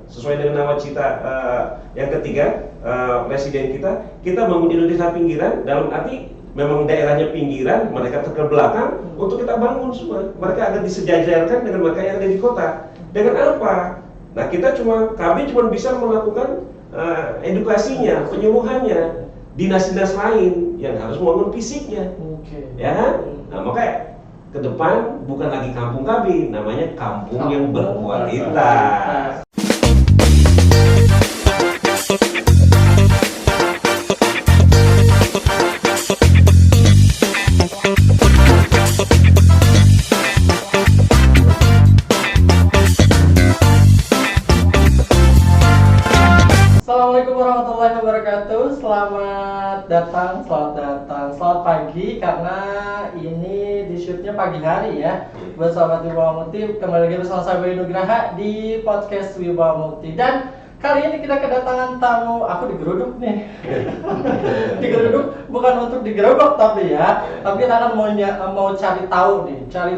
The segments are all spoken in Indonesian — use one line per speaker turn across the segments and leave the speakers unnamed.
Sesuai dengan nawacita yang ketiga, presiden kita bangun Indonesia pinggiran, dalam arti memang daerahnya pinggiran, mereka terbelakang, untuk kita bangun semua. Mereka akan disejajarkan dengan mereka yang ada di kota. Dengan apa? Nah, KB cuma bisa melakukan edukasinya, penyuluhannya. Dinas-dinas lain yang harus membangun fisiknya, ya kan? Nah, makanya ke depan bukan lagi kampung KB, namanya kampung yang berkualitas.
Assalamualaikum warahmatullahi wabarakatuh. Selamat pagi karena ini di shootnya pagi hari ya. Buat sahabat Wibawa Mukti, kembali lagi bersama saya Bayu Nugraha di podcast Wibawa Mukti. Dan kali ini kita kedatangan tamu, aku digeruduk nih. Digeruduk bukan untuk digerobok tapi kita akan mau cari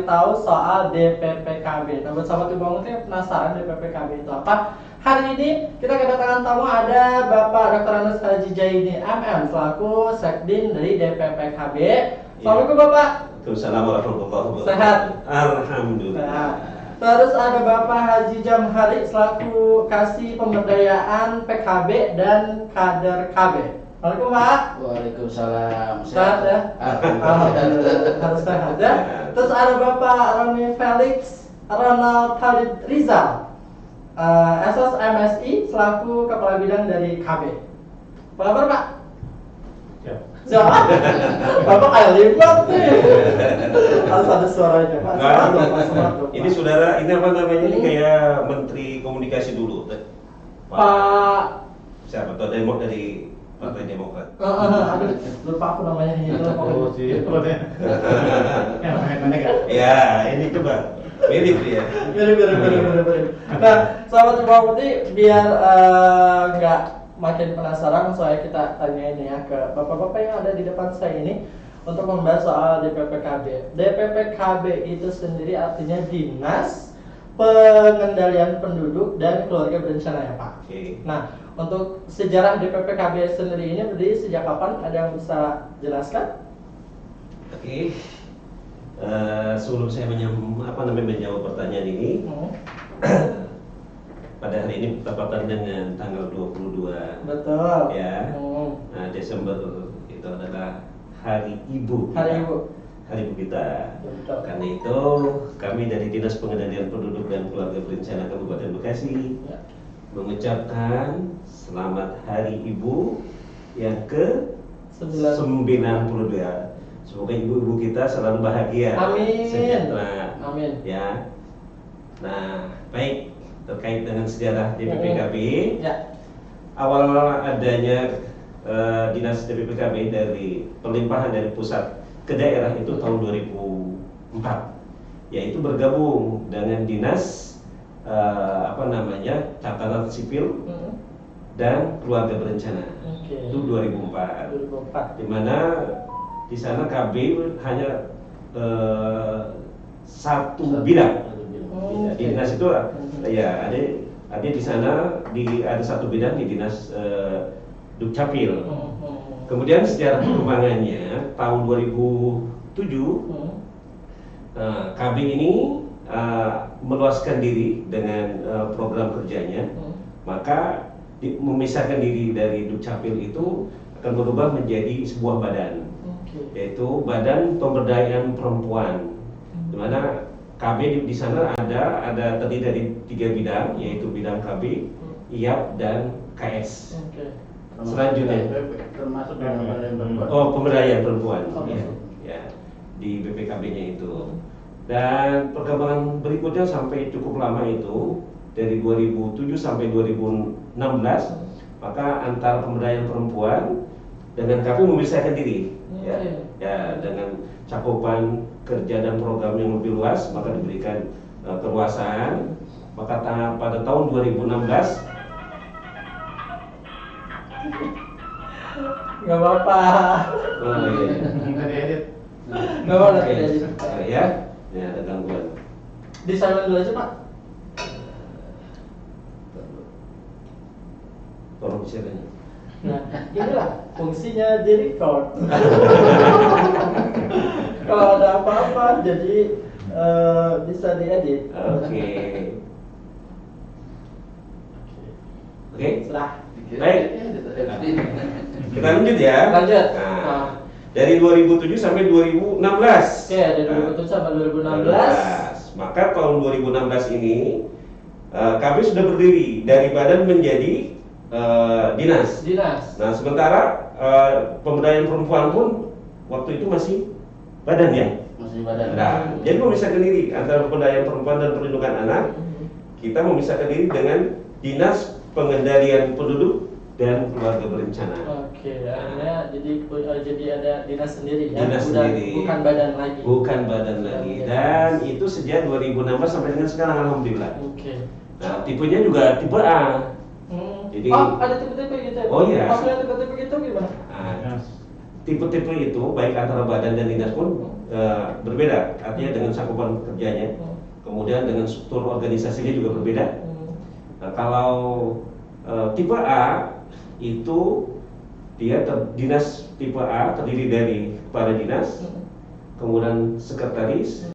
tahu soal DPPKB. Nah, buat sahabat Wibawa Mukti penasaran DPPKB itu apa? Hari ini kita kedatangan tamu, ada Bapak Dr. Andes Haji Jaini MM selaku Sekdin dari DPPKB. Assalamualaikum Bapak.
Waalaikumsalam warahmatullahi wabarakatuh.
Sehat?
Alhamdulillah.
Sehat. Terus ada Bapak Haji Jamhari selaku Kasih Pemberdayaan PKB dan Kader KB. Assalamualaikum Pak.
Waalaikumsalam.
Sehat ya? Alhamdulillah. Harus sehat ya. Terus ada Bapak Roni Felix Ronald Khalid Rizal, SS MSI selaku Kepala Bidang dari KB. Apa kabar Pak? Siap. Bapak kayak lipat nih. Harus ada suaranya Pak. Semangat dong,
Ini saudara, ini apa namanya? Ini kayak Menteri Komunikasi dulu.
Pak.
Siapa? Dari Partai Demokrat.
Aduh, lupa aku namanya ini.
Ya, ini coba. Mirip ya.
Mirip. Nah, sahabat Wibawa Mukti, biar nggak makin penasaran, soalnya kita tanyain ya ke bapak-bapak yang ada di depan saya ini untuk membahas soal DPPKB. DPPKB itu sendiri artinya Dinas Pengendalian Penduduk dan Keluarga Berencana ya Pak.
Oke.
Nah, untuk sejarah DPPKB sendiri ini berdiri sejak kapan? Ada yang bisa jelaskan?
Oke. Sebelum saya menjawab pertanyaan ini, pada hari ini bertepatan dengan tanggal 22.
Betul.
Ya. Nah, Desember itu adalah Hari Ibu.
Hari Ibu.
Hari Ibu kita.
Betul.
Karena itu kami dari Dinas Pengendalian Penduduk dan Keluarga Berencana Kabupaten Bekasi mengucapkan selamat Hari Ibu yang ke-92. Semoga ibu-ibu kita selalu bahagia,
Amin.
sejahtera.
Amin.
Ya. Nah, baik, terkait dengan sejarah DPPKB, awal adanya Dinas DPPKB dari pelimpahan dari pusat ke daerah itu tahun 2004, yaitu bergabung dengan Dinas Catatan Sipil dan Keluarga Berencana. Itu 2004. Di mana di sana KB hanya satu bidang. Di dinas itu ya ada di sana ada satu bidang di Dinas Dukcapil. Kemudian sejarah perkembangannya tahun 2007 KB ini meluaskan diri dengan program kerjanya, maka memisahkan diri dari Dukcapil itu akan berubah menjadi sebuah badan, yaitu Badan Pemberdayaan Perempuan, di mana KB di sana ada terdiri dari 3 bidang, yaitu bidang KB, IAP dan KS. Selanjutnya,
termasuk pemberdayaan perempuan.
Pemberdayaan perempuan, ya, di BPKB-nya itu. Dan perkembangan berikutnya sampai cukup lama itu dari 2007 sampai 2016, maka antara pemberdayaan perempuan dengan KB memisahkan diri, ya, dengan cakupan kerja dan program yang lebih luas, maka diberikan keluasan. Maka pada tahun 2016,
nggak apa-apa. Nggak apa-apa.
Ya, ada gangguan.
Di silent dulu aja Pak.
tolong disiarkannya.
Nah, inilah fungsinya di record. Kalau ada apa-apa, jadi bisa diedit.
Oke.
Sudah.
Baik. Kita lanjut ya.
Lanjut.
Nah, dari 2007 sampai 2016.
Oke, dari 2007 sampai 2016.
Maka tahun 2016 ini KB sudah berdiri dari badan menjadi dinas. Nah, sementara pemberdayaan perempuan pun waktu itu masih badan ya.
Masih badan.
Nah, jadi memisahkan diri antara pemberdayaan perempuan dan perlindungan anak. Kita memisahkan diri dengan Dinas Pengendalian Penduduk dan Keluarga Berencana.
Oke, akhirnya jadi ada dinas sendiri ya.
Dinas sendiri.
Bukan badan lagi.
Bukan badan lagi. Dan itu sejak 2016 sampai dengan sekarang alhamdulillah.
Oke.
Nah, tipenya juga tipe A. Jadi
ada tipe-tipe gitu ya?
Oh iya.
Maksudnya tipe-tipe gitu gimana?
Tipe-tipe itu baik antara badan dan dinas pun berbeda. Artinya dengan cakupan kerjanya. Kemudian dengan struktur organisasinya juga berbeda. Nah, kalau tipe A itu dia dinas tipe A terdiri dari kepala dinas, kemudian sekretaris,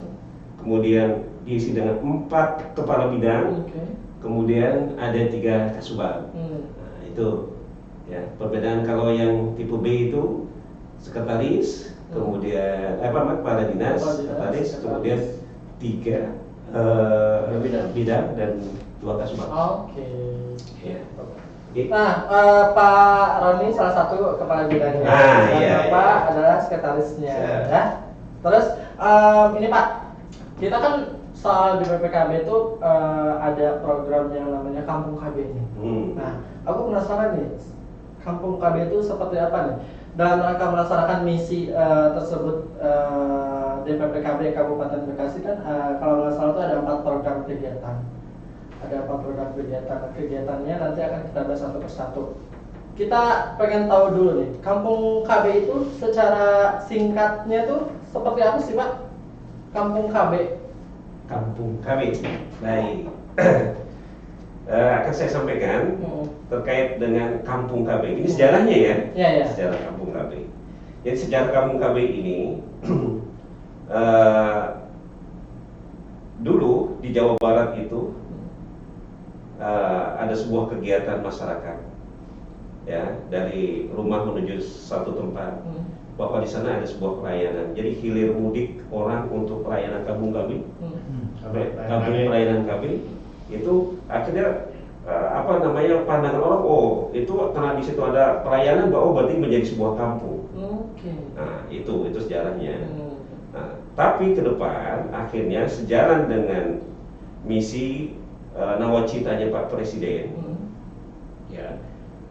kemudian diisi dengan 4 kepala bidang, kemudian ada 3 kasubag. Nah, itu ya perbedaan. Kalau yang tipe B itu sekretaris, kemudian kepala dinas, sekretaris, kemudian 3 bidang dan 2 kasubag.
Oke.
Ya.
Nah, Pak Roni salah satu kepala bidangnya.
Iya,
Bapak adalah sekretarisnya, ya. Terus ini Pak, kita kan soal di PPKB itu ada program yang namanya Kampung KB ini. Nah, aku penasaran nih, Kampung KB itu seperti apa nih? Dalam rangka melaksanakan misi tersebut di PPKB Kabupaten Bekasi kan, kalau nggak salah itu ada 4 program kegiatan. Ada 4 program kegiatannya nanti akan kita bahas satu persatu. Kita pengen tahu dulu nih, Kampung KB itu secara singkatnya tuh seperti apa sih Pak? Kampung KB.
Kampung KB. Baik. Akan saya sampaikan terkait dengan Kampung KB. Ini sejarahnya ya.
Iya.
Sejarah Kampung KB. Jadi sejarah Kampung KB ini dulu di Jawa Barat itu ada sebuah kegiatan masyarakat, ya, dari rumah menuju satu tempat, bahwa di sana ada sebuah pelayanan. Jadi hilir mudik orang untuk pelayanan Kampung KB, Kampung pelayanan KB itu akhirnya pandangan orang, oh itu karena di situ ada pelayanan, bahwa berarti menjadi sebuah kampung. Nah itu sejarahnya. Nah, tapi ke depan akhirnya sejalan dengan misi nawacitanya Pak Presiden, ya,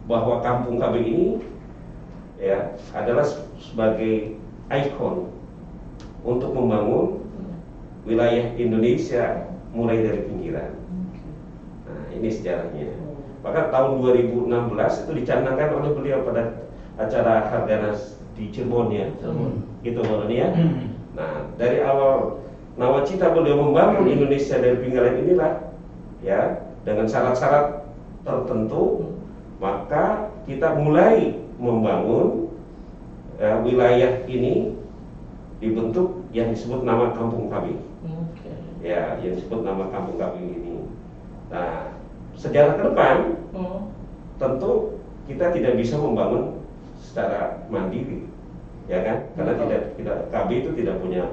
bahwa Kampung KB ini ya adalah sebagai ikon untuk membangun wilayah Indonesia mulai dari pinggiran. Nah, ini sejarahnya. Maka tahun 2016 itu dicanangkan oleh beliau pada acara Harganas di Cirebon ya, gitu Bang Roni ya. Nah, dari awal nawacita beliau membangun Indonesia dari pinggiran inilah, ya, dengan syarat-syarat tertentu, maka kita mulai membangun wilayah ini dibentuk yang disebut nama Kampung KB. Ya, yang disebut nama Kampung KB ini. Nah, sejarah ke depan tentu kita tidak bisa membangun secara mandiri, ya kan? Karena tidak KB itu tidak punya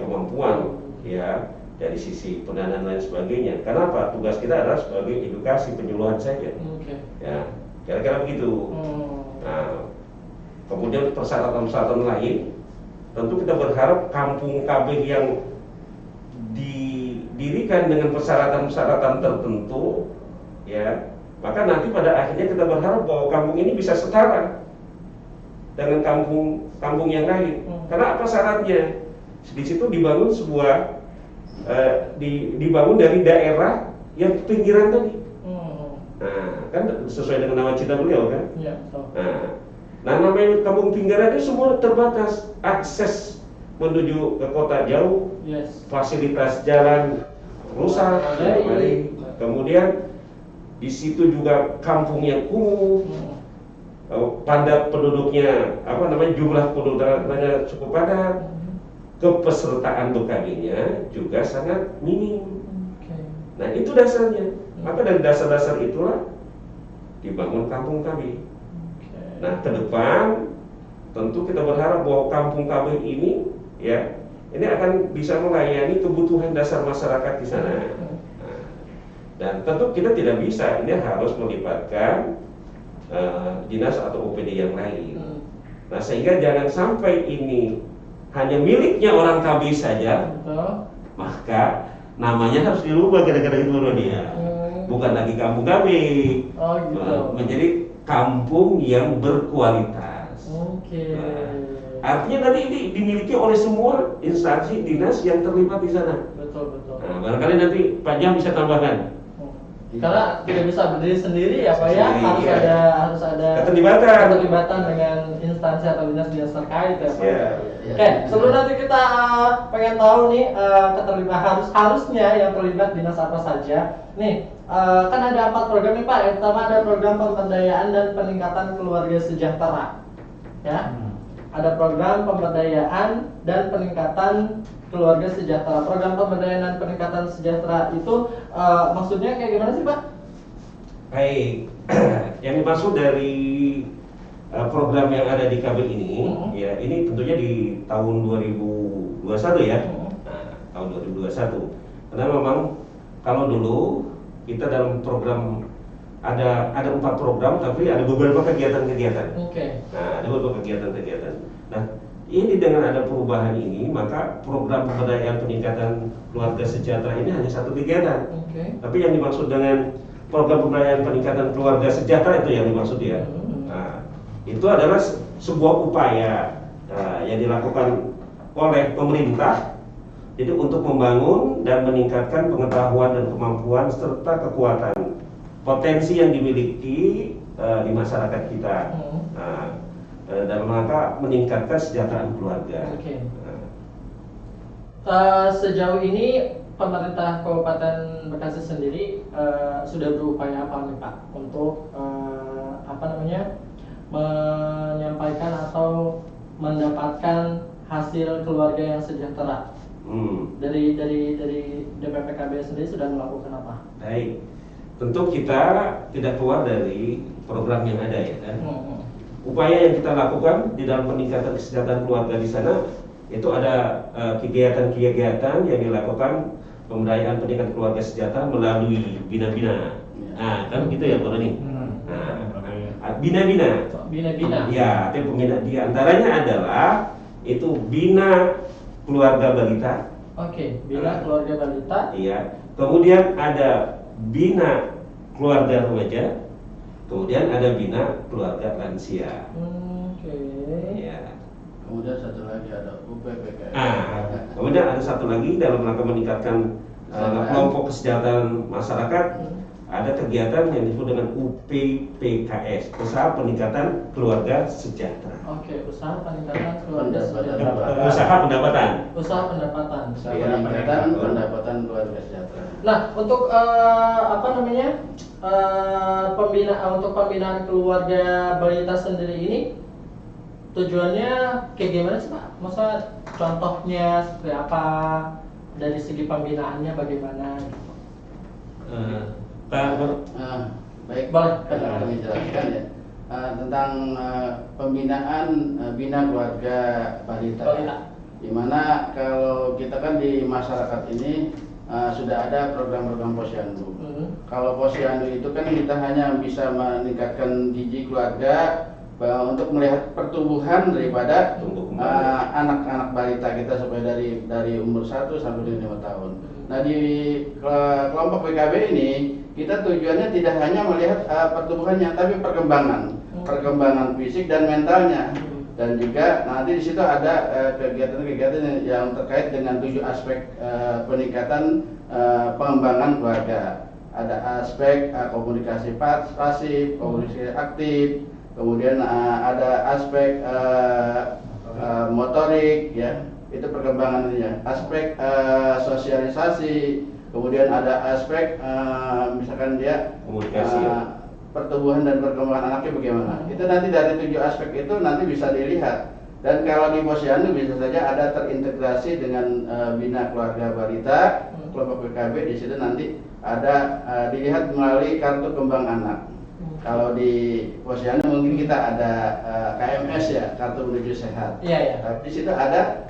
kemampuan, ya, dari sisi pendanaan lain sebagainya. Kenapa? Tugas kita adalah sebagai edukasi penyuluhan saja. Ya, kira-kira begitu. Nah, kemudian persyaratan-persyaratan lain, tentu kita berharap Kampung KB yang didirikan dengan persyaratan-persyaratan tertentu, ya, maka nanti pada akhirnya kita berharap bahwa kampung ini bisa setara dengan kampung yang lain. Karena apa syaratnya? Di situ dibangun sebuah dibangun dari daerah yang pinggiran tadi. Nah, kan sesuai dengan nawacita beliau kan? Nah, namanya kampung pinggiran itu semua terbatas, akses menuju ke kota jauh, fasilitas jalan rusak, kemudian di situ juga kampung yang kumuh, padat penduduknya, jumlah penduduknya cukup padat, kepesertaan BKB-nya juga sangat minim. Nah itu dasarnya. Maka dari dasar-dasar itulah dibangun kampung KB. Nah ke depan tentu kita berharap bahwa kampung KB ini ini akan bisa melayani kebutuhan dasar masyarakat di sana. Dan tentu kita tidak bisa, ini harus melibatkan dinas atau OPD yang lain. Nah sehingga jangan sampai ini hanya miliknya orang KB saja, maka namanya harus dirubah kira-kira itu loh dia. Bukan lagi kampung KB, menjadi kampung yang berkualitas. Artinya nanti ini dimiliki oleh semua instansi dinas yang terlibat di sana.
Betul.
Nah, barangkali nanti Pak Jam bisa tambahkan.
Karena tidak bisa berdiri sendiri ya Pak ya, harus ada keterlibatan dengan instansi atau dinas terkait ya Pak. Oke, sebelum nanti kita pengen tahu nih harusnya yang terlibat dinas apa saja. Nih, kan ada 4 program nih Pak. Yang pertama ada program pemberdayaan dan peningkatan keluarga sejahtera. Ya. Ada program pemberdayaan dan peningkatan keluarga sejahtera. Program pemberdayaan dan peningkatan sejahtera itu maksudnya kayak gimana sih Pak?
Baik, yang dimaksud dari program yang ada di KB ini, ya ini tentunya di tahun 2021 ya, tahun 2021. Karena memang kalau dulu kita dalam program ada 4 program, tapi ada beberapa kegiatan-kegiatan. Nah, ada beberapa kegiatan-kegiatan. Nah, ini dengan ada perubahan ini, maka program pemberdayaan peningkatan keluarga sejahtera ini hanya 1 kegiatan. Tapi yang dimaksud dengan program pemberdayaan peningkatan keluarga sejahtera itu yang dimaksud ya. Nah, itu adalah sebuah upaya yang dilakukan oleh pemerintah itu untuk membangun dan meningkatkan pengetahuan dan kemampuan serta kekuatan potensi yang dimiliki di masyarakat kita. Dalam rangka meningkatkan kesejahteraan keluarga.
Sejauh ini pemerintah Kabupaten Bekasi sendiri sudah berupaya apa nih Pak untuk menyampaikan atau mendapatkan hasil keluarga yang sejahtera? Dari DPPKB sendiri sudah melakukan apa?
Baik, tentu kita tidak keluar dari program yang ada ya kan. Upaya yang kita lakukan di dalam peningkatan kesejahteraan keluarga di sana itu ada kegiatan-kegiatan yang dilakukan pemberdayaan peningkatan keluarga sejahtera melalui bina-bina. Nah, kan gitu ya Pak Rani. Bina-bina. Ya, tapi pembina di antaranya adalah itu bina keluarga balita.
Bina keluarga balita.
Iya. Kemudian ada bina keluarga remaja. Kemudian ada bina keluarga lansia. Ya.
Kemudian satu lagi ada UPPK.
Kemudian ada satu lagi dalam rangka meningkatkan kelompok kesejahteraan masyarakat. Ada kegiatan yang disebut dengan UPPKS, Usaha Peningkatan Keluarga Sejahtera.
Usaha peningkatan keluarga sejahtera.
Usaha pendapatan.
Pendapatan keluarga sejahtera.
Nah, untuk pembinaan keluarga balita sendiri ini tujuannya kayak gimana sih Pak? Maksudnya contohnya seperti apa, dari segi pembinaannya bagaimana?
Baik, kami jelaskan ya tentang pembinaan bina keluarga balita. Di mana kalau kita kan di masyarakat ini sudah ada program-program posyandu. Kalau posyandu itu kan kita hanya bisa meningkatkan gizi keluarga untuk melihat pertumbuhan daripada anak-anak balita kita supaya dari umur 1 sampai 5 tahun. Nah di kelompok PKB ini kita tujuannya tidak hanya melihat pertumbuhannya, tapi perkembangan fisik dan mentalnya. Dan juga nanti di situ ada kegiatan-kegiatan yang terkait dengan 7 aspek peningkatan pengembangan keluarga. Ada aspek komunikasi pasif, komunikasi aktif, kemudian ada aspek motorik, ya, itu perkembangannya. Aspek sosialisasi, kemudian ada aspek misalkan dia
komunikasi.
Pertumbuhan dan perkembangan anaknya bagaimana. Itu nanti dari 7 aspek itu nanti bisa dilihat. Dan kalau di Posyandu bisa saja ada terintegrasi dengan Bina Keluarga Balita, kelompok PKB. Di situ nanti ada dilihat melalui kartu kembang anak. Kalau di Posyandu mungkin kita ada KMS ya, kartu menuju sehat.
Iya.
Tapi di situ ada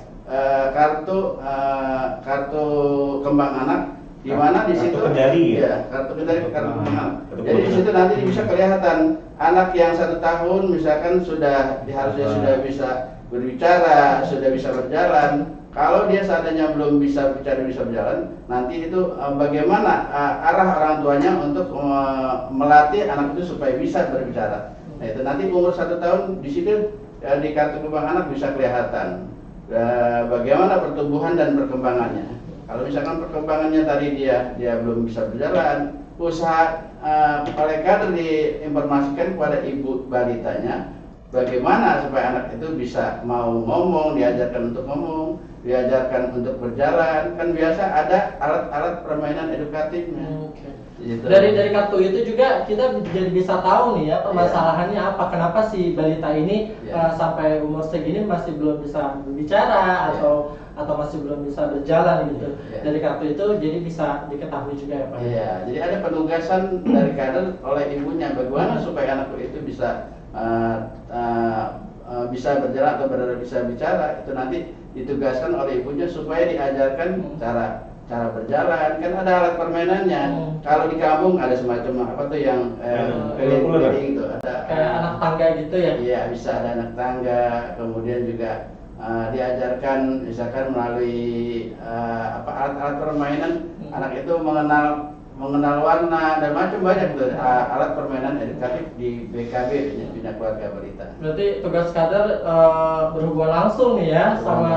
kartu kembang anak, di mana di situ
kendali
ya, kartu kendali, kartu kembang anak. Jadi di situ nanti bisa kelihatan anak yang 1 tahun misalkan harusnya sudah bisa berbicara, sudah bisa berjalan. Kalau dia seandainya belum bisa bicara, bisa berjalan, nanti itu bagaimana arah orang tuanya untuk melatih anak itu supaya bisa berbicara. Nah itu nanti umur 1 tahun di situ di kartu kembang anak bisa kelihatan bagaimana pertumbuhan dan perkembangannya. Kalau misalkan perkembangannya tadi dia belum bisa berjalan, usaha oleh kader diinformasikan kepada ibu balitanya bagaimana supaya anak itu bisa mau ngomong, diajarkan untuk ngomong, diajarkan untuk berjalan. Kan biasa ada alat-alat permainan edukatifnya. Gitu.
Dari kartu itu juga kita jadi bisa tahu nih ya permasalahannya apa, kenapa si balita ini sampai umur segini masih belum bisa berbicara atau masih belum bisa berjalan gitu. Dari kartu itu jadi bisa diketahui juga ya Pak.
Iya, jadi ada penugasan dari kader oleh ibunya bagaimana supaya anakku itu bisa bisa berjalan atau bisa bicara. Itu nanti ditugaskan oleh ibunya supaya diajarkan cara berjalan. Kan ada alat permainannya. Kalau di kampung ada semacam apa tuh yang keliling itu, ada
kayak anak tangga gitu ya.
Iya, bisa ada anak tangga. Kemudian juga diajarkan misalkan melalui alat-alat permainan, anak itu mengenal warna dan macam banyak tuh alat permainan edukatif di BKB, Bina Keluarga Balita.
Berarti tugas kader berhubungan langsung nih ya sama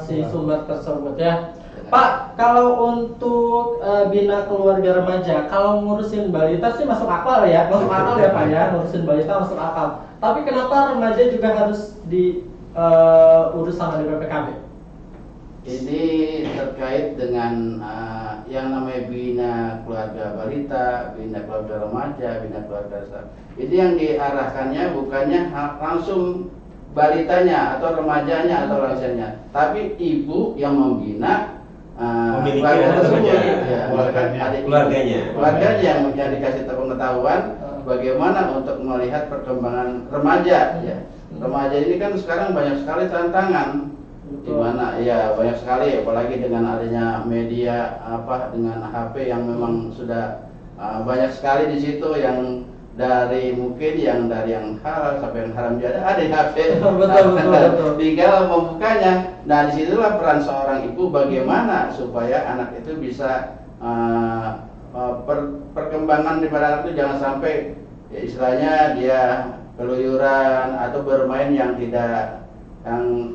si sumber tersebut ya. Pak, kalau untuk Bina Keluarga Remaja, kalau ngurusin balita sih masuk akal ya Pak ya, ngurusin balita masuk akal. Tapi kenapa remaja juga harus diurus sama DPPKB?
Ini terkait dengan yang namanya Bina Keluarga Balita, Bina Keluarga Remaja, Bina Keluarga Besar. Ini yang diarahkannya bukannya langsung balitanya atau remajanya atau lansianya, tapi ibu yang membina keluarga tersebut, keluarganya yang dikasih pengetahuan bagaimana untuk melihat perkembangan remaja. Ya. Remaja ini kan sekarang banyak sekali tantangan, di mana ya banyak sekali, apalagi dengan adanya media dengan HP yang memang sudah banyak sekali di situ yang dari yang halal sampai yang haram juga ada di HP. Betul. Tinggal membukanya. Nah disitulah peran seorang ibu bagaimana supaya anak itu bisa perkembangan daripada anak itu jangan sampai ya istilahnya dia keluyuran atau bermain yang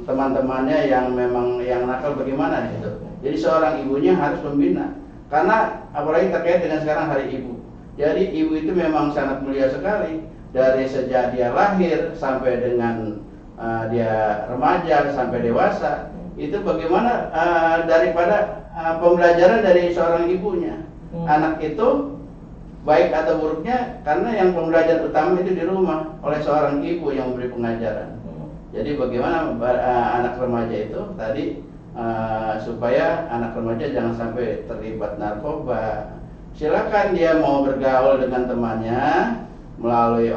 teman-temannya yang memang yang nakal bagaimana gitu. Jadi seorang ibunya harus membina. Karena apalagi terkait dengan sekarang Hari Ibu. Jadi ibu itu memang sangat mulia sekali. Dari sejak dia lahir sampai dengan dia remaja sampai dewasa. Itu bagaimana daripada pembelajaran dari seorang ibunya. Anak itu baik atau buruknya karena yang pembelajaran utama itu di rumah oleh seorang ibu yang memberi pengajaran. Jadi bagaimana anak remaja itu tadi supaya anak remaja jangan sampai terlibat narkoba. Silakan dia mau bergaul dengan temannya melalui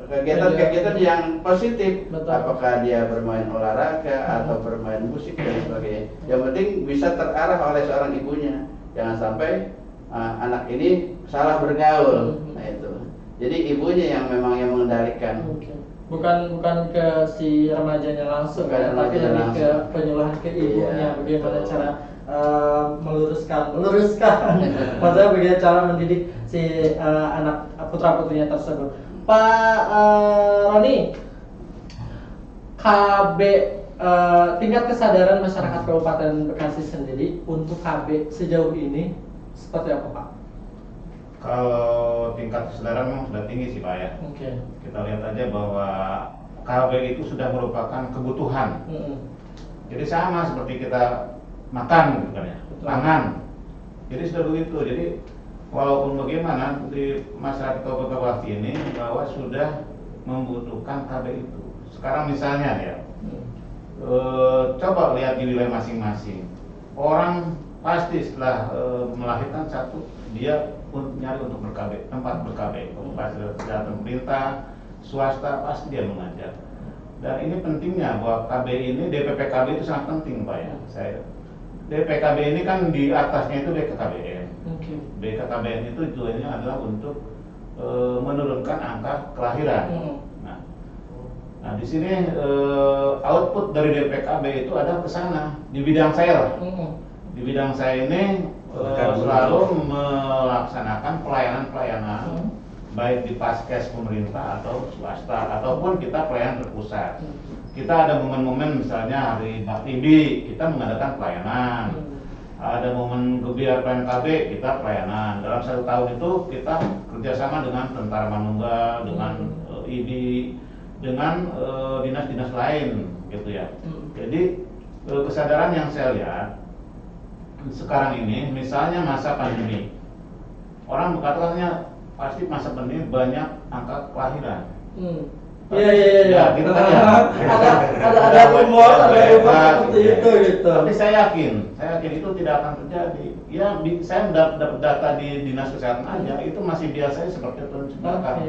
kegiatan-kegiatan yang positif. Betul. Apakah dia bermain olahraga atau bermain musik dan sebagainya. Yang penting bisa terarah oleh seorang ibunya. Jangan sampai anak ini salah bergaul. Nah itu. Jadi ibunya yang memang yang mengendalikan.
Bukan ke si remajanya langsung ya, tapi lebih ke penyuluhan ke ibunya, bagaimana cara meluruskan maksudnya bagaimana cara mendidik si anak putra putrinya tersebut. Pak Roni, KB tingkat kesadaran masyarakat Kabupaten Bekasi sendiri untuk KB sejauh ini seperti apa Pak?
Kalau tingkat kesadaran memang sudah tinggi sih Pak ya. Kita lihat aja bahwa KB itu sudah merupakan kebutuhan. Jadi sama seperti kita makan gitu kan ya, pangan. Jadi sudah begitu. Jadi walaupun bagaimana di masyarakat Kabupaten Bawah ini bahwa sudah membutuhkan KB itu. Sekarang misalnya ya, coba lihat di wilayah masing-masing. Orang pasti setelah melahirkan satu, dia nyari untuk ber-KB, tempat ber-KB. Kesehatan pemerintah, swasta pasti dia mengajar. Dan ini pentingnya bahwa KB ini, DPPKB itu sangat penting Pak ya. DPKB ini kan di atasnya itu BKKBN. BKKBN itu tujuannya adalah untuk menurunkan angka kelahiran. Nah di sini output dari DPKB itu ada ke sana di bidang saya. Di bidang saya ini selalu melaksanakan pelayanan-pelayanan baik di paskes pemerintah atau swasta ataupun kita pelayanan terpusat. Kita ada momen-momen misalnya hari Baktibi kita mengadakan pelayanan. Ada momen Gebiar PNKB kita pelayanan. Dalam 1 tahun itu kita kerjasama dengan Tentara Manunggal, dengan IDI, dengan dinas-dinas lain gitu ya. Jadi kesadaran yang saya lihat sekarang ini, misalnya masa pandemi, orang berkata pasti masa pandemi banyak angka kelahiran.
Iya.
Gitu kan ya.
Ada rumor seperti itu gitu.
Tapi saya yakin itu tidak akan terjadi. Ya, saya dapat data di dinas kesehatan aja, itu masih biasanya seperti itu sekarang.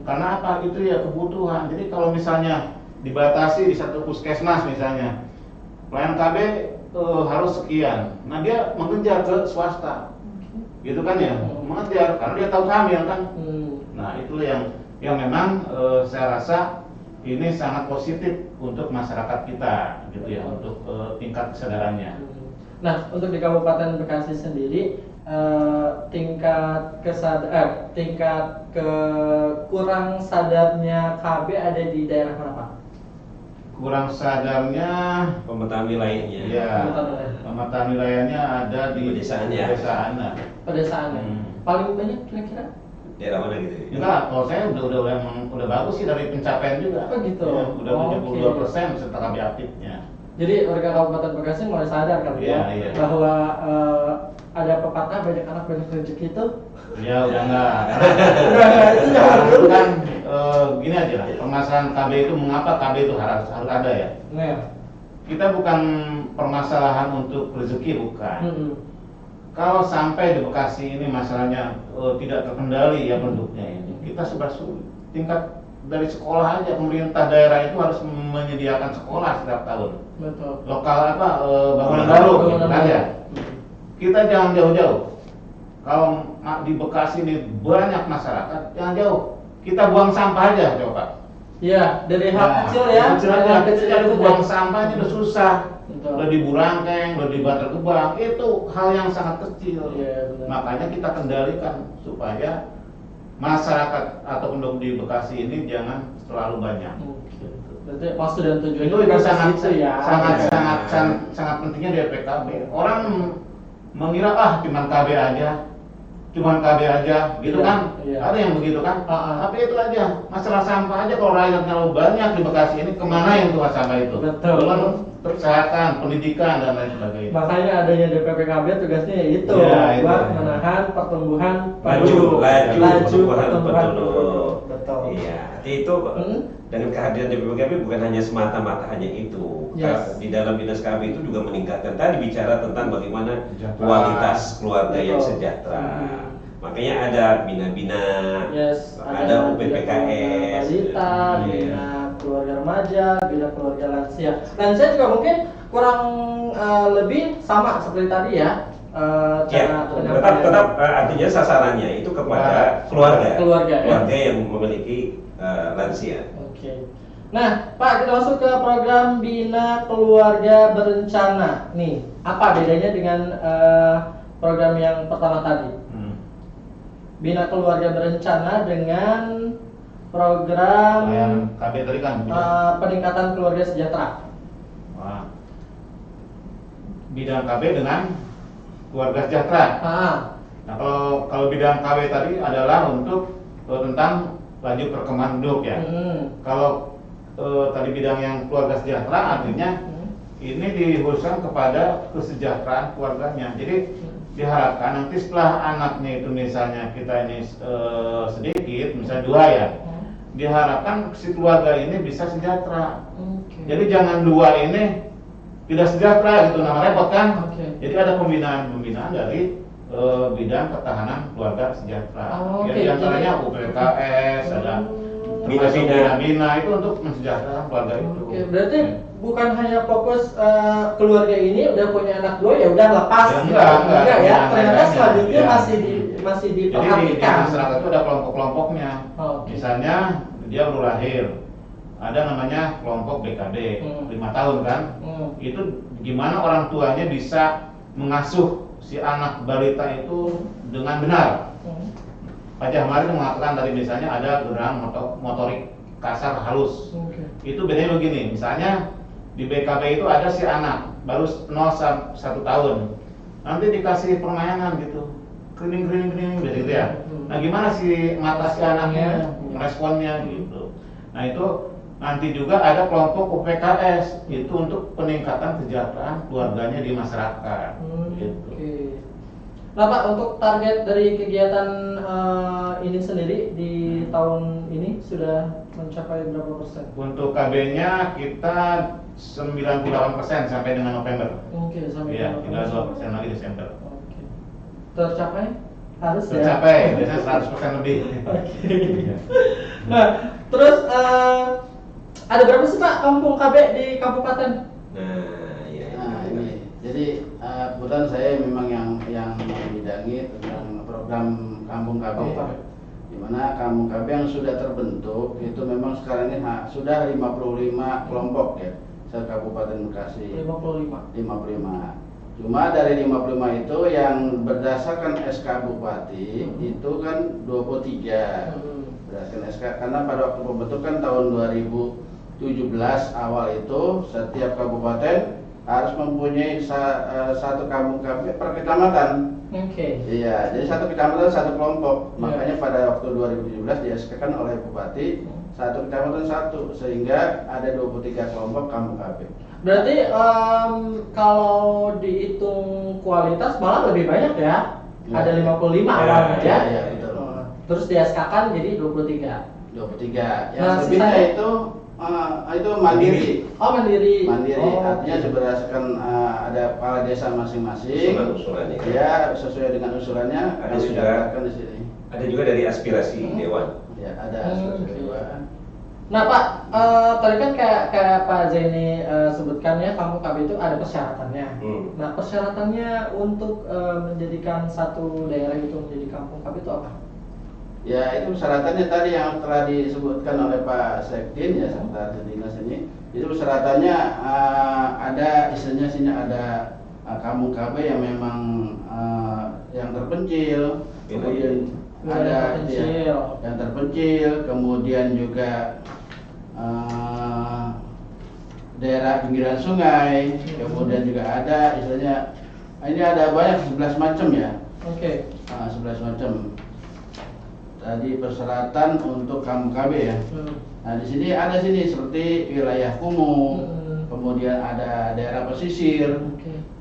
Karena apa? Itu ya kebutuhan. Jadi kalau misalnya dibatasi di satu puskesmas misalnya, pelayan KB harus sekian. Nah dia mengejar ke swasta, gitu kan ya, mengejar karena dia tahu hamil kan. Nah itulah yang memang saya rasa ini sangat positif untuk masyarakat kita, gitu ya, untuk tingkat kesadarannya.
Nah untuk di Kabupaten Bekasi sendiri tingkat kurang sadarnya KB ada di daerah mana Pak?
Kurang sadarnya
pemetaan wilayahnya.
Iya. Pemetaan wilayahnya ada di pedesaan.
Paling banyak kira-kira?
Daerah mana gitu?
Enggak, kalau saya udah bagus sih dari pencapaian juga.
Oh gitu.
Ya, udah 72% peserta KB aktifnya.
Jadi warga Kabupaten Bekasi mulai sadar kali
iya.
Bahwa ada pepatah banyak anak banyak rezeki itu.
Ya udah enggak.
Itu jangan dulu
kan gini aja lah. Permasalahan KB itu mengapa KB itu harus ada ya? Kita bukan permasalahan untuk rezeki bukan. Kalau sampai di Bekasi ini masalahnya tidak terkendali ya penduduknya ini, kita sudah sulit. Tingkat dari sekolah aja, pemerintah daerah itu harus menyediakan sekolah setiap tahun.
Betul.
Lokal bangunan baru, gitu kan ya. Kita jangan jauh-jauh. Kalau di Bekasi ini banyak masyarakat, jangan jauh. Kita buang sampah aja coba.
Iya, dari hal kecil ya.
Kecil aja buang sampahnya udah susah. Udah di Burangkeng, udah di Bantar Gebang, itu hal yang sangat kecil. Makanya kita kendalikan supaya masyarakat atau penduduk di Bekasi ini jangan terlalu banyak.
Berarti maksud dan tujuan
itu sangat pentingnya dari PKB. Orang mengira cuman KB aja, gitu kan? Ada yang begitu kan? Tapi itu aja, masalah sampah aja kalau rakyat terlalu banyak di Bekasi ini kemana yang tuh sampah itu? Belum kesehatan, pendidikan dan lain sebagainya.
Makanya adanya DPPKB tugasnya itu, buat menahan pertumbuhan
laju
pertumbuhan
penduduk.
Betul.
Iya, itu dengan kehadiran DPPKB bukan hanya semata-mata hanya itu. Di dalam dinas KB itu juga meningkatkan. Tadi bicara tentang bagaimana kualitas keluarga yang sejahtera. Makanya ada bina-bina, ada UPPKS,
balita, bina keluarga remaja, bina keluarga lansia. Lansia juga mungkin kurang lebih sama seperti tadi ya.
Tetap artinya sasarannya itu kepada keluarga yang memiliki lansia.
Nah, Pak, kita masuk ke program Bina Keluarga Berencana. Nih, apa bedanya dengan program yang pertama tadi? Bina Keluarga Berencana dengan program
KB tadi kan
peningkatan keluarga sejahtera.
Bidang KB dengan keluarga sejahtera. Nah, kalau bidang KB tadi adalah untuk tentang laju perkembangan hidup ya. Kalau tadi bidang yang keluarga sejahtera artinya ini dikhususkan kepada kesejahteraan keluarganya. Jadi diharapkan nanti setelah anaknya itu misalnya kita ini sedikit, misalnya 2 ya, diharapkan si keluarga ini bisa sejahtera. Jadi jangan 2 ini tidak sejahtera gitu, nah repot kan. Jadi ada pembinaan dari bidang ketahanan keluarga sejahtera. Jadi antaranya UPKS, ada bina itu untuk mensejahterakan keluarga itu.
Berarti bukan hanya fokus keluarga ini udah punya anak 2 ya udah lepas
Ya,
gitu.
enggak,
Ya. Ternyata selanjutnya
ya.
masih
Jadi di
diperhatikan.
masyarakat itu ada kelompok-kelompoknya. Misalnya dia baru lahir, ada namanya kelompok BKB 5 tahun kan. Itu gimana orang tuanya bisa mengasuh si anak balita itu dengan benar. Pak Jahmari mengatakan dari misalnya ada gerak motorik kasar halus. Itu bedanya begini, misalnya di BKB itu ada si anak baru 0 1 tahun, nanti dikasih permainan gitu, cleaning gitu ya. Nah gimana si mata si anaknya responnya gitu. Nah itu nanti juga ada kelompok UPKS itu untuk peningkatan kesejahteraan keluarganya di masyarakat. Gitu.
Nah Pak, untuk target dari kegiatan ini sendiri di tahun ini sudah mencapai berapa persen?
Untuk KB-nya kita 98% sampai dengan November.
Sampai
Iya, tinggal 2% lagi Desember.
Tercapai? Harus ya?
Tercapai, biasanya 100% lebih.
Nah, terus ada berapa sih Pak kampung KB di kabupaten?
Nah ini, jadi kebetulan saya memang yang membidangi tentang program Kampung KB, di mana Kampung KB yang sudah terbentuk itu memang sekarang ini sudah 55 kelompok ya, se-Kabupaten Bekasi. 55. Cuma dari 55 itu yang berdasarkan SK Bupati itu kan 23. Berdasarkan SK, karena pada waktu pembentukan tahun 2017 awal itu setiap kabupaten harus mempunyai satu kampung KB per kecamatan. Iya, jadi satu kecamatan satu kelompok. Makanya pada waktu 2017 di-SK-kan oleh Bupati satu kecamatan satu, sehingga ada 23 kelompok kampung KB.
Berarti kalau dihitung kualitas malah lebih banyak ya? Ada 55 awalnya ya?
Iya, betul.
Terus di-SK-kan jadi 23.
23. Yang selebihnya itu mandiri.
Mandiri.
Artinya berdasarkan ada kepala desa masing-masing.
Usulannya.
Ya, sesuai dengan usulannya.
Ada juga
di sini.
Ada juga dari aspirasi dewan.
Ya, ada aspirasi dewan.
Nah Pak, tadi kan kayak Pak Zaini sebutkan ya, kampung KB itu ada persyaratannya. Nah persyaratannya untuk menjadikan satu daerah itu menjadi kampung KB itu apa?
Ya itu persyaratannya tadi yang telah disebutkan oleh Pak Sekdin ya, Sekretaris Dinas ini. Itu persyaratannya ada istilahnya ada kampung KB yang memang yang terpencil, kemudian ada yang terpencil, kemudian juga daerah pinggiran sungai, kemudian juga ada istilahnya ini ada banyak 11 macam ya. 11 macam. Tadi persyaratan untuk kampung KB ya. Nah di sini ada seperti wilayah kumuh, kemudian ada daerah pesisir,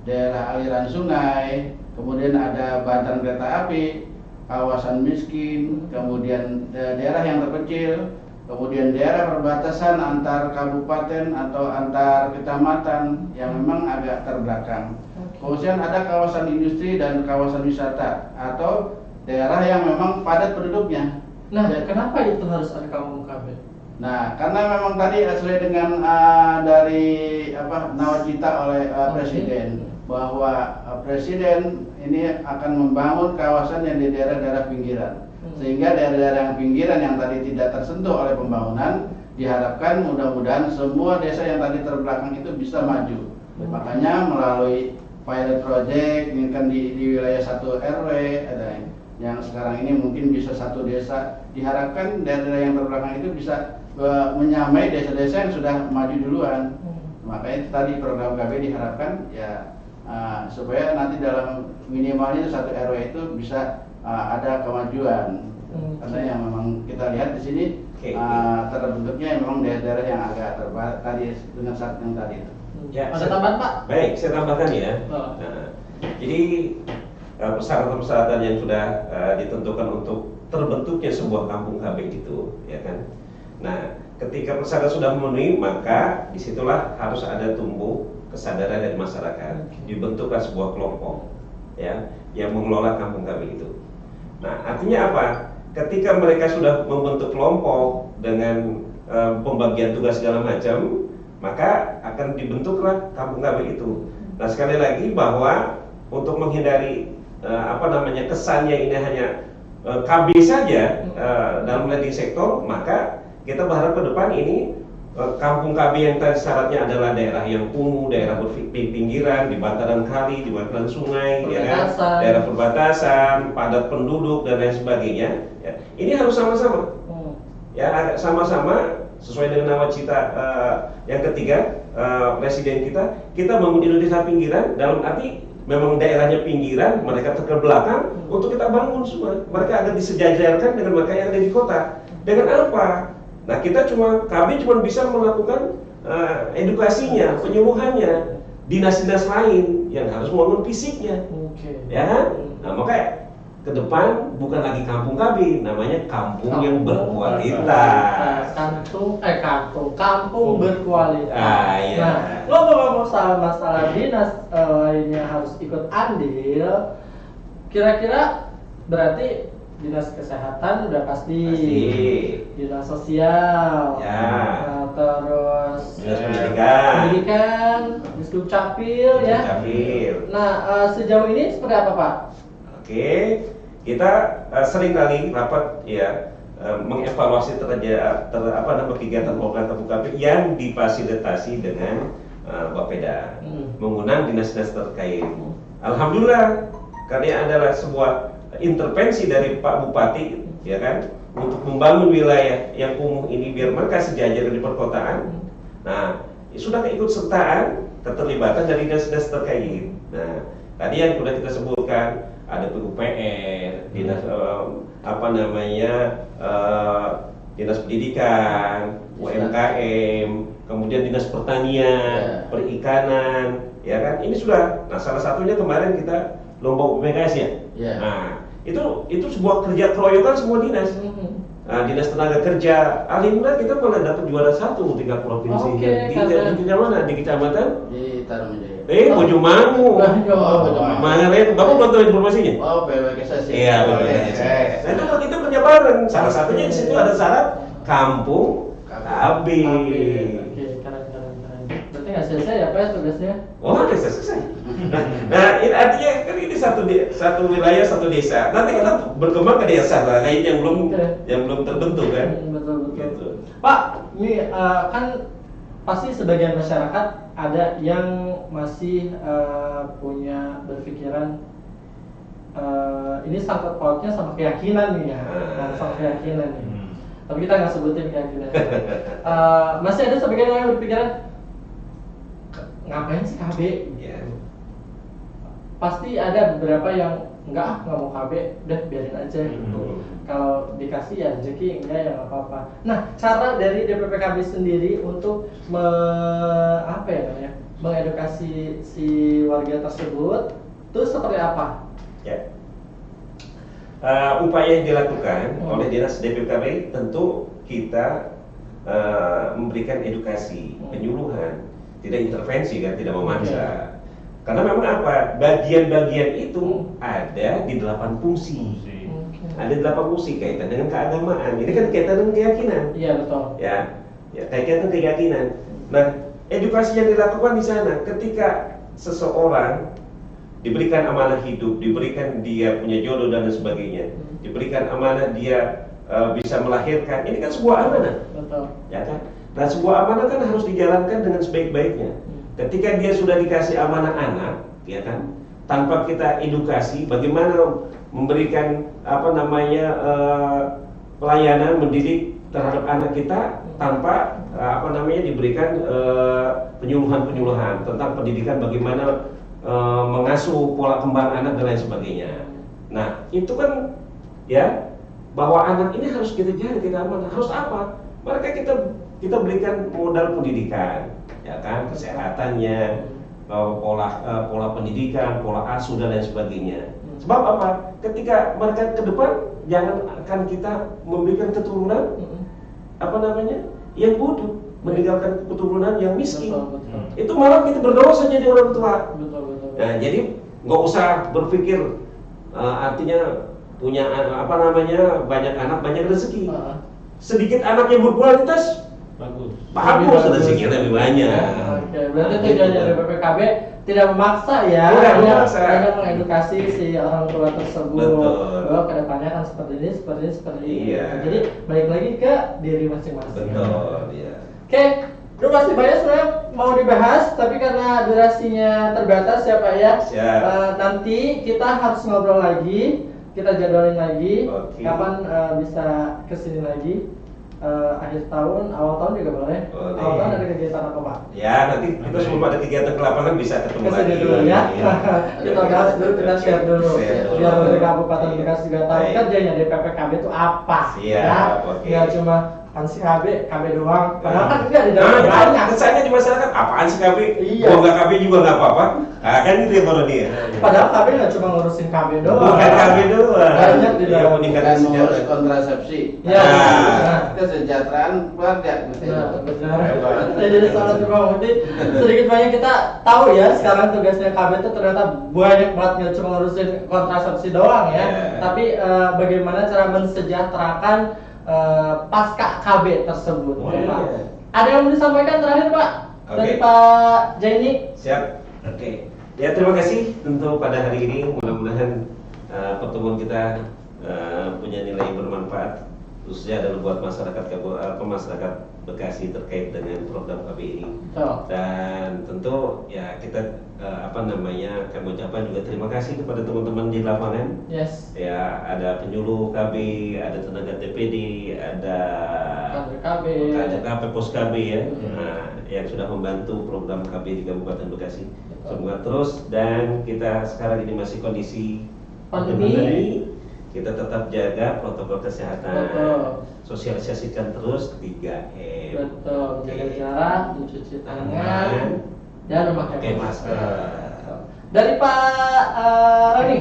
daerah aliran sungai, kemudian ada bantaran kereta api, kawasan miskin, kemudian daerah yang terpencil, kemudian daerah perbatasan antar kabupaten atau antar kecamatan yang memang agak terbelakang. Kemudian ada kawasan industri dan kawasan wisata atau daerah yang memang padat penduduknya.
Nah, kenapa itu harus ada kampung KB?
Nah, karena memang tadi sesuai dengan dari nawacita oleh Presiden bahwa Presiden ini akan membangun kawasan yang di daerah-daerah pinggiran, sehingga daerah-daerah yang pinggiran yang tadi tidak tersentuh oleh pembangunan diharapkan mudah-mudahan semua desa yang tadi terbelakang itu bisa maju. Makanya melalui pilot project ini kan di wilayah 1 RW ada yang sekarang ini mungkin bisa 1 desa, diharapkan daerah yang terbelakang itu bisa menyamai desa-desa yang sudah maju duluan. Makanya tadi program KB diharapkan ya supaya nanti dalam minimalnya 1 RW itu bisa ada kemajuan. Karena yang memang kita lihat di sini terbentuknya memang daerah-daerah yang agak terbatas tadi dengan saat yang tadi itu.
Ya, ada tambahan Pak?
Baik, saya tambahkan ya. Nah, jadi persyaratan-persyaratan yang sudah ditentukan untuk terbentuknya sebuah kampung KB itu, ya kan. Nah, ketika persyaratan sudah memenuhi, maka disitulah harus ada tumbuh kesadaran dari masyarakat, dibentukkan sebuah kelompok, ya, yang mengelola kampung KB itu. Nah, artinya apa? Ketika mereka sudah membentuk kelompok dengan pembagian tugas segala macam, maka akan dibentuklah kampung KB itu. Nah, sekali lagi bahwa untuk menghindari kesannya ini hanya KB saja dalam leading sektor, maka kita berharap ke depan ini kampung KB yang tadi syaratnya adalah daerah yang kumuh, daerah pinggiran, di bantaran kali, di bantaran sungai, ya kan? Daerah perbatasan, padat penduduk dan lain sebagainya. Ya. Ini harus sama-sama, ya, sama-sama sesuai dengan nawacita yang ketiga presiden kita bangun Indonesia pinggiran, dalam arti memang daerahnya pinggiran, mereka terbelakang untuk kita bangun semua. Mereka akan disejajarkan dengan mereka yang ada di kota. Dengan apa? Nah, kami cuma bisa melakukan edukasinya, penyuluhannya. Dinas-dinas lain yang harus membangun fisiknya, ya kan? Nah, makanya ke depan bukan lagi kampung KB, namanya kampung yang berkualitas.
Kampung berkualitas.
Iya.
Nah, ngomong-ngomong soal masalah dinas lainnya harus ikut andil, kira-kira berarti dinas kesehatan udah pasti. Dinas sosial,
ya.
Terus
dinas pendidikan,
Dinas Dukcapil, ya. Nah, sejauh ini seperti apa, Pak?
Oke, kita sering kali rapat, ya, mengevaluasi kegiatan program kampung KB yang difasilitasi dengan Bapeda, mengundang dinas-dinas terkait. Alhamdulillah, karena adalah sebuah intervensi dari Pak Bupati, ya kan, untuk membangun wilayah yang kumuh ini biar mereka sejajar di perkotaan. Nah, sudah keikutsertaan, keterlibatan dari dinas-dinas terkait. Nah, tadi yang sudah kita sebutkan, ada PUPR, dinas dinas pendidikan, UMKM, kemudian dinas pertanian, perikanan, ya kan. Ini sudah. Nah, salah satunya kemarin kita lomba UMKS, ya. Nah, itu sebuah kerja keroyokan semua dinas. Nah, dinas tenaga kerja, alhamdulillah kita malah dapat juara 1 tingkat provinsi. Di mana? Di kecamatan?
Di Tarumanjaya.
Bojomangu. Manggaret, Bapak belum tahu informasinya?
BWKSS.
Iya, BWKSS. Nah, itu kerja bareng. Salah satunya di situ ada syarat kampung KB.
Oke, keren. Berarti nggak selesai ya, Pak, tugasnya?
Oh, udah selesai. Nah, ini artinya kan ini satu wilayah, satu desa. Nanti kita berkembang ke desa lain yang belum terbentuk kan.
Betul.
Gitu.
Pak, ini kan pasti sebagian masyarakat ada yang masih punya berpikiran ini sangkut pautnya sama keyakinan nih ya, sama keyakinan nih. Tapi kita nggak sebutin keyakinan. Masih ada sebagian orang yang berpikiran ngapain sih KB?
Ya.
Pasti ada beberapa yang nggak mau KB, udah biarin aja gitu. Kalau dikasih ya rezeki, enggak ya nggak apa-apa. Nah, cara dari DPPKB sendiri untuk mengedukasi si warga tersebut itu seperti apa?
Ya. Upaya yang dilakukan oleh Dinas DPPKB tentu kita memberikan edukasi, penyuluhan, tidak intervensi kan, tidak memaksa. Karena memang apa? Bagian-bagian itu ada di 8 fungsi. Ada 8 fungsi kaitan dengan keagamaan. Ini kan kaitan dengan keyakinan.
Iya, betul.
Ya, kaitan dengan keyakinan. Nah, edukasi yang dilakukan di sana ketika seseorang diberikan amanah hidup, diberikan dia punya jodoh dan sebagainya, diberikan amanah dia bisa melahirkan. Ini kan sebuah amanah.
Betul.
Ya kan? Nah, sebuah amanah kan harus dijalankan dengan sebaik-baiknya. Ketika dia sudah dikasih amanah anak, ya kan, tanpa kita edukasi bagaimana memberikan pelayanan mendidik terhadap anak kita tanpa diberikan penyuluhan tentang pendidikan, bagaimana mengasuh pola kembang anak dan lain sebagainya. Nah, itu kan ya bahwa anak ini harus kita jaga, kita amanah. Harus apa? Mereka kita berikan modal pendidikan, ya kan, kesehatannya, pola pendidikan, pola asuh dan lain sebagainya. Sebab apa? Ketika mereka ke depan, jangan akan kita memberikan keturunan yang bodoh, meninggalkan keturunan yang miskin.
Betul.
Itu malah kita berdosa jadi orang tua.
Betul.
Nah, jadi nggak usah berpikir artinya punya banyak anak banyak rezeki. Sedikit anak yang berkualitas bagus rezekinya lebih banyak.
Oke, berarti tujuannya dari PPKB tidak memaksa ya,
Tidak memaksa.
hanya mengedukasi si orang tua tersebut.
Betul.
Bahwa kedepannya kan seperti ini.
Iya.
Jadi balik lagi ke diri masing-masing.
Betul, ya.
Oke, Duh, masih banyak sebenarnya mau dibahas, tapi karena durasinya terbatas ya Pak ya.
Siap.
Nanti kita harus ngobrol lagi, kita jadwalin lagi.
Oke.
Kapan bisa kesini lagi? Akhir tahun, awal tahun juga boleh.
Boleh.
Awal tahun ada kegiatan apa Pak?
Ya, nanti kita sebelum ada kegiatan ke lapangan bisa ketemu
Kesini
lagi.
dulu ya.
Iya.
Kita bahas dulu, kita share dulu.
Share dulu.
Biar warga Kabupaten Bekasi juga tahu
Baik.
kerjanya di PPKB itu apa.
Siap, oke.
Nggak cuma sih KB doang. Padahal kan enggak di dalamnya
Nah,
banyak.
kesannya di masyarakat apaan sih KB?
Iya.
Gua nggak KB juga nggak apa-apa. Nah, kan itu ya baru dia.
Padahal KB nggak cuma ngurusin KB doang.
Bukan KB doang.
Banyak di
Ya,
dalam.
peningkatan
Bukan mengurus
sejarah.
kontrasepsi,
Ya.
Nah.
kesejahteraan keluarga.
Nah, benar. Jadi salah juga mungkin sedikit banyak kita tahu ya sekarang tugasnya KB itu ternyata banyak banget nggak cuma ngurusin kontrasepsi doang ya,
Yeah.
tapi bagaimana cara mensejahterakan pasca KB tersebut.
Oh,
ya, Pak.
iya.
Ada yang mau disampaikan terakhir Pak dari
Oke.
Pak Jaini?
Siap. Oke. Ya, terima kasih tentu pada hari ini. Mudah-mudahan pertemuan kita punya nilai bermanfaat, khususnya adalah buat masyarakat Bekasi terkait dengan program KB ini.
Betul.
Dan tentu ya kita kami ucapkan juga terima kasih kepada teman-teman di lapangan.
Yes.
Ya, ada penyuluh KB, ada tenaga TPD, ada
Kader KB.
KB, pos KB ya, yang sudah membantu program KB di Kabupaten Bekasi. Semoga terus, dan kita sekarang ini masih kondisi
Pandemi.
kita tetap jaga protokol kesehatan,
Betul.
sosialisasikan terus 3M.
Betul. Jaga
Oke.
jarak, mencuci tangan,
Tangan,
dan memakai
pakai masker.
Dari Pak Rani,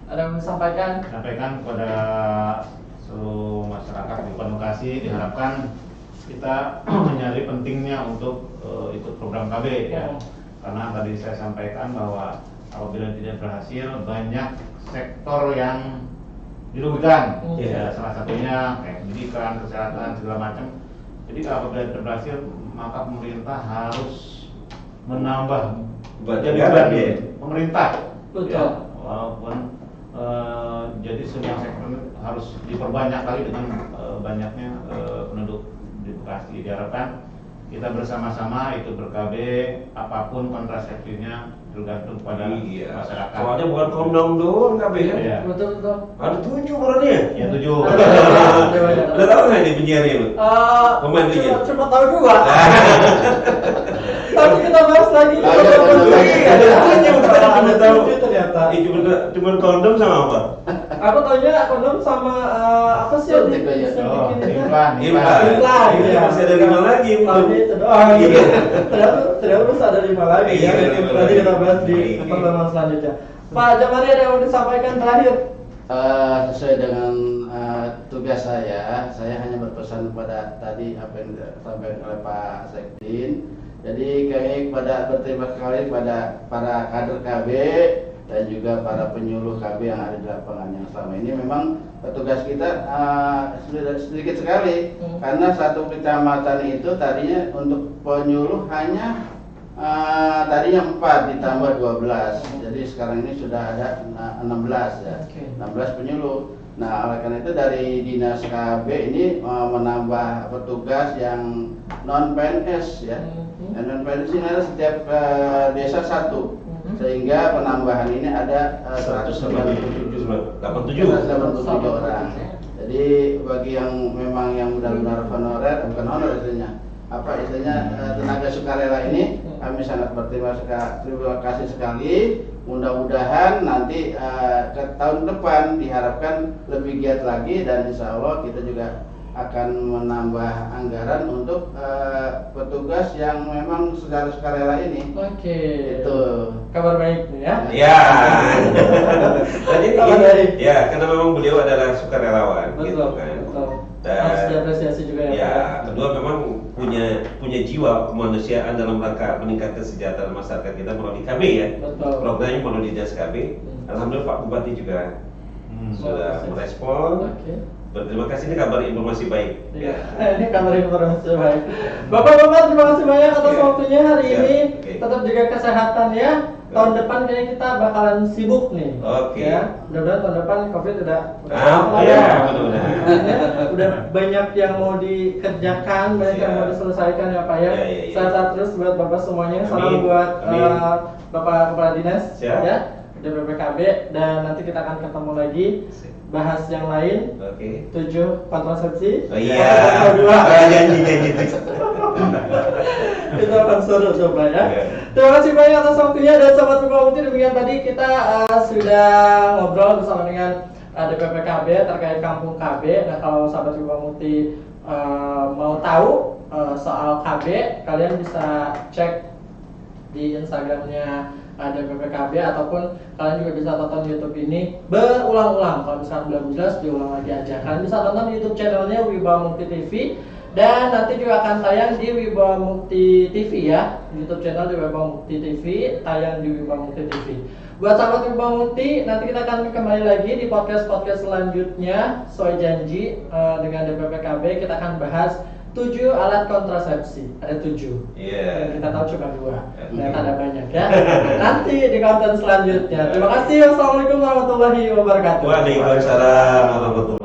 ada yang mau disampaikan?
Sampaikan kepada seluruh masyarakat di Kabupaten Bekasi, diharapkan kita menyadari pentingnya untuk ikut program KB ya. Karena tadi saya sampaikan bahwa apabila tidak berhasil, banyak sektor yang dirugikan. Ya, salah satunya kayak pendidikan, kesehatan, segala macam. Jadi kalau apabila tidak berhasil, maka pemerintah harus menambah
Beban
jadi
negara,
beban
ya.
pemerintah.
Betul.
Ya, walaupun jadi semua sektor harus diperbanyak lagi dengan banyaknya penduduk di Bekasi. Diharapkan kita bersama-sama itu ber-KB, apapun kontrasepsinya tergantung pada masyarakat.
Soalnya bukan kondom doang KB ya.
Iya.
Betul.
Ada 7 orangnya.
Ya 7.
Udah tahu nggak di penyiar ini? Pemain penyiar.
Cuma tahu 2. Tapi kita bahas lagi.
Iya, ada 7 kita cuma tahu.
Ternyata.
Cuma kondom sama apa?
Aku taunya kondom sama apa sih yang
Suntik aja.
bisa
Oh,
bikin itu?
implan.
Implan,
Ini
iya.
masih ada 5 lagi.
Tahunya itu doang.
Iya.
Ternyata masih ada 5 lagi ya.
Iya, 5
Nanti kita
lagi.
bahas di
Baik.
pertemuan selanjutnya. Pak Jamari, ada yang mau disampaikan terakhir?
Sesuai dengan tugas saya hanya berpesan kepada tadi apa yang disampaikan oleh Pak Sekdin. Jadi kami berterima kasih kepada para kader KB dan juga para penyuluh KB yang ada di lapangan yang selama ini memang petugas kita sedikit sekali karena satu kecamatan itu tadinya untuk penyuluh hanya tadinya 4 ditambah 12. Jadi sekarang ini sudah ada 16 ya.
Oke.
16 penyuluh. Nah, oleh karena itu dari Dinas KB ini menambah petugas yang non PNS ya. Dan non PNS ini ada setiap desa 1. Sehingga penambahan ini ada 187 orang. Jadi bagi yang memang yang benar-benar honorer, bukan honorer istilahnya, tenaga sukarela ini kami sangat berterima kasih sekali. Mudah-mudahan nanti ke tahun depan diharapkan lebih giat lagi dan insya Allah kita juga akan menambah anggaran untuk petugas yang memang secara sukarela ini.
Oke.
Itu
kabar baik nih ya.
Ya. Dan ini,
Kabar baik.
ya karena memang beliau adalah sukarelawan,
Betul,
gitu kan.
betul.
Dan
Harus diapresiasi juga ya.
ya,
Pak.
kedua memang punya jiwa kemanusiaan dalam rangka meningkatkan kesejahteraan masyarakat kita melalui KB ya.
Betul.
Programnya melalui Dinas KB. Alhamdulillah Pak Bupati juga sudah merespon.
Oke.
Berterima kasih, ini kabar informasi baik.
Iya. Ini kabar informasi baik. Bapak-bapak terima kasih banyak atas
Oke.
waktunya hari
Siap.
ini.
Oke.
Tetap jaga kesehatan ya. Tahun depan kayaknya kita bakalan sibuk nih.
Oke.
Ya, mudah-mudahan tahun depan COVID udah
Ya, mudah-mudahan.
udah banyak yang mau dikerjakan, banyak yang
Siap.
mau diselesaikan ya Pak ya.
Ya, ya, ya.
Sehat-sehat terus buat Bapak semuanya. Salam
Amin.
buat
Amin.
Bapak Kepala Dinas
Siap.
ya. DPPKB, dan nanti kita akan ketemu lagi bahas yang lain.
Oke.
7 kontrasepsi.
Oh iya. Janji.
Kita akan seru coba ya.
Iya.
Terima kasih banyak atas waktunya, dan sahabat Bupati, demikian tadi kita sudah ngobrol bersama dengan DPPKB terkait Kampung KB. Nah, kalau sahabat Bupati mau tahu soal KB, kalian bisa cek di Instagramnya DPPKB, ataupun kalian juga bisa tonton YouTube ini berulang-ulang. Kalau misalkan belum jelas, diulang lagi aja. Kalian bisa tonton YouTube channelnya Wibawa Mukti TV, dan nanti juga akan tayang di Wibawa Mukti TV ya. YouTube channel di Wibawa Mukti TV, tayang di Wibawa Mukti TV. Buat sahabat Wibawa Mukti, nanti kita akan kembali lagi di podcast selanjutnya. Sesuai janji dengan DPPKB, kita akan bahas 7 alat kontrasepsi. Ada 7.
Iya.
Kita tahu cuma 2. Ternyata ada banyak ya. Nanti di konten selanjutnya. Terima kasih. Wassalamualaikum warahmatullahi wabarakatuh.
Waalaikumsalam warahmatullahi wabarakatuh.